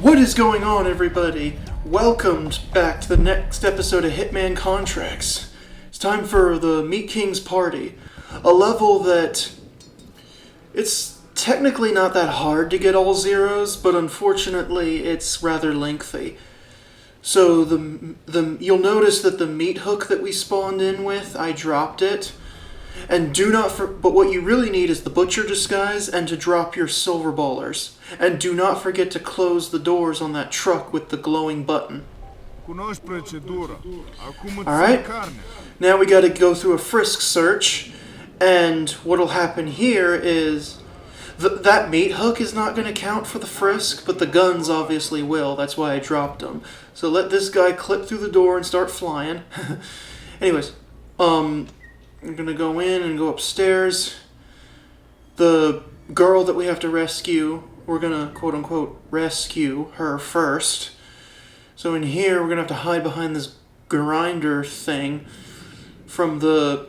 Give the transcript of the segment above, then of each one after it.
What is going on, everybody? Welcome back to the next episode of Hitman Contracts. It's time for the Meat King's Party. A level that... it's technically not that hard to get all zeros, but unfortunately it's rather lengthy. So you'll notice that the meat hook that we spawned in with, I dropped it. And but what you really need is the butcher disguise and to drop your silver ballers. And do not forget to close the doors on that truck with the glowing button. Alright, now we gotta go through a frisk search, and what'll happen here is that meat hook is not gonna count for the frisk, but the guns obviously will. That's why I dropped them. So let this guy clip through the door and start flying. Anyways, we're gonna go in and go upstairs. The girl that we have to rescue, we're gonna quote-unquote rescue her first. So in here, we're gonna have to hide behind this grinder thing from the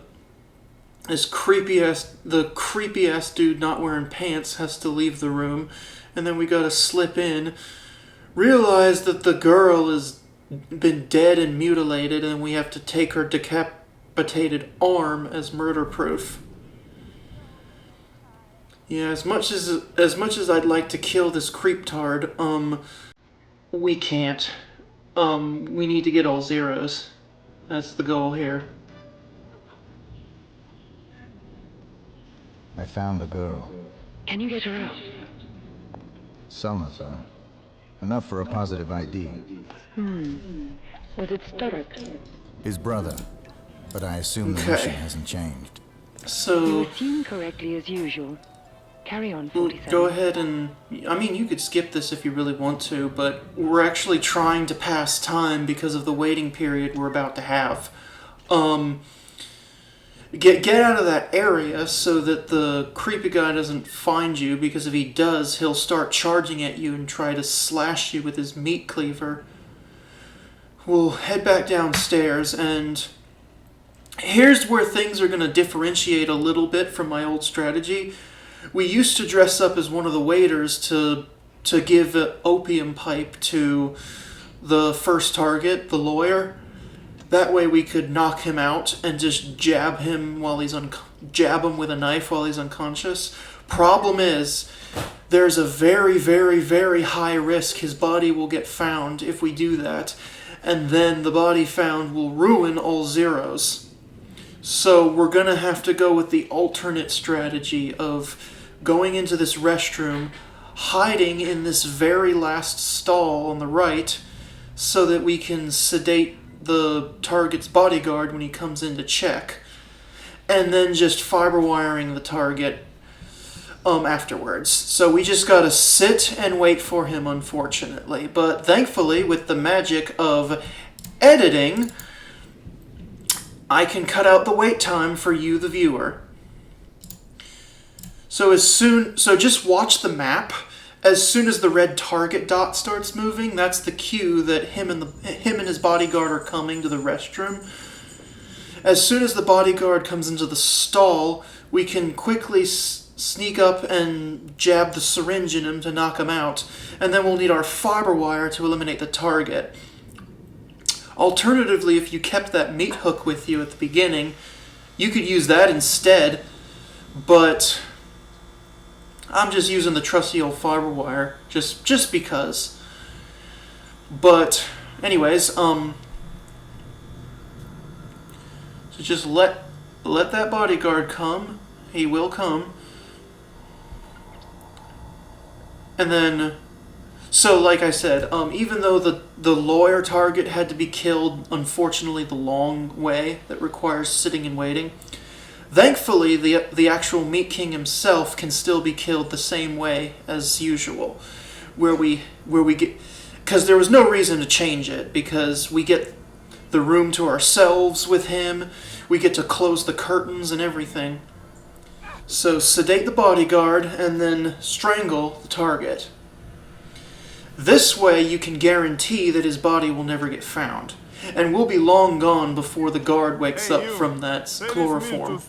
creepy ass dude not wearing pants has to leave the room, and then we gotta slip in, realize that the girl has been dead and mutilated, and we have to take her decapitated arm as murder proof. Yeah, as much as I'd like to kill this creeptard, we can't. We need to get all zeros. That's the goal here. I found the girl. Can you get her out? Some of her. Enough for a positive ID. Was it Sturrock? His brother. But I assume the mission hasn't changed. So... you assume correctly as usual. Carry on, 47. Go ahead and... I mean, you could skip this if you really want to, but we're actually trying to pass time because of the waiting period we're about to have. Get out of that area so that the creepy guy doesn't find you, because if he does, he'll start charging at you and try to slash you with his meat cleaver. We'll head back downstairs, and here's where things are going to differentiate a little bit from my old strategy. We used to dress up as one of the waiters to give an opium pipe to the first target, the lawyer. That way we could knock him out and just jab him with a knife while he's unconscious. Problem is, there's a very, very, very high risk his body will get found if we do that, and then the body found will ruin all zeros. So we're gonna have to go with the alternate strategy of going into this restroom, hiding in this very last stall on the right, so that we can sedate the target's bodyguard when he comes in to check, and then just fiber wiring the target afterwards. So we just gotta sit and wait for him, unfortunately. But thankfully, with the magic of editing, I can cut out the wait time for you, the viewer. So just watch the map. As soon as the red target dot starts moving, that's the cue that him and his bodyguard are coming to the restroom. As soon as the bodyguard comes into the stall, we can quickly sneak up and jab the syringe in him to knock him out, and then we'll need our fiber wire to eliminate the target. Alternatively, if you kept that meat hook with you at the beginning, you could use that instead, but I'm just using the trusty old fiber wire, just because. But, anyways, so just let that bodyguard come. He will come. And then, so like I said, even though the lawyer target had to be killed, unfortunately, the long way that requires sitting and waiting, thankfully, the actual Meat King himself can still be killed the same way as usual, where we get, because there was no reason to change it, because we get the room to ourselves with him, we get to close the curtains and everything. So sedate the bodyguard and then strangle the target. This way you can guarantee that his body will never get found, and we'll be long gone before the guard wakes up from that chloroform.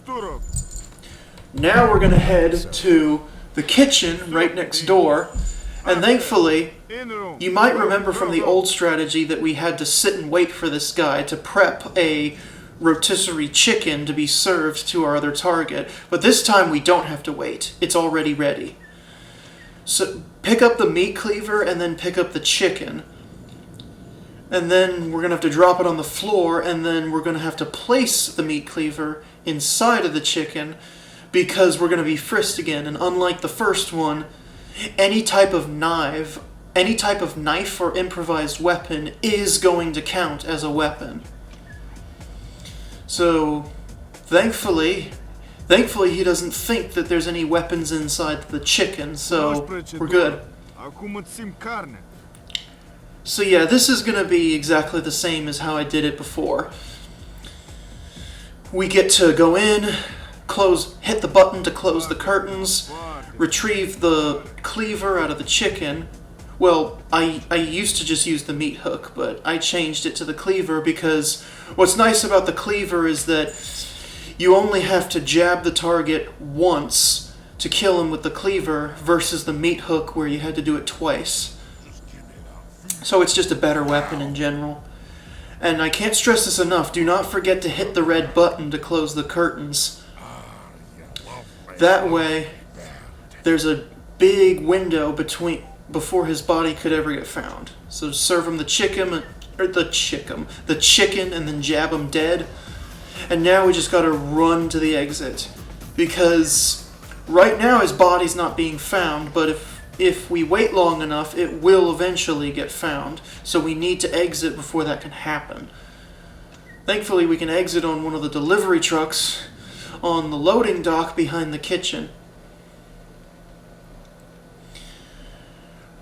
Now we're going to head to the kitchen right next door, And thankfully, you might remember from the old strategy that we had to sit and wait for this guy to prep a rotisserie chicken to be served to our other target. But this time we don't have to wait. It's already ready. So pick up the meat cleaver and then pick up the chicken. And then we're going to have to drop it on the floor, and then we're going to have to place the meat cleaver inside of the chicken because we're going to be frisked again. And unlike the first one, any type of knife or improvised weapon is going to count as a weapon. So, thankfully he doesn't think that there's any weapons inside the chicken, so we're good. So yeah, this is going to be exactly the same as how I did it before. We get to go in, hit the button to close the curtains, retrieve the cleaver out of the chicken. Well, I used to just use the meat hook, but I changed it to the cleaver because what's nice about the cleaver is that you only have to jab the target once to kill him with the cleaver versus the meat hook where you had to do it twice. So it's just a better weapon in general. And I can't stress this enough, do not forget to hit the red button to close the curtains. That way, there's a big window before his body could ever get found. So serve him the chicken, and then jab him dead. And now we just gotta run to the exit. Because right now his body's not being found, but if we wait long enough, it will eventually get found. So we need to exit before that can happen. Thankfully, we can exit on one of the delivery trucks on the loading dock behind the kitchen.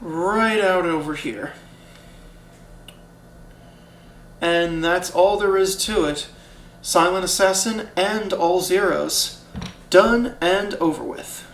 Right out over here. And that's all there is to it. Silent Assassin and all zeros. Done and over with.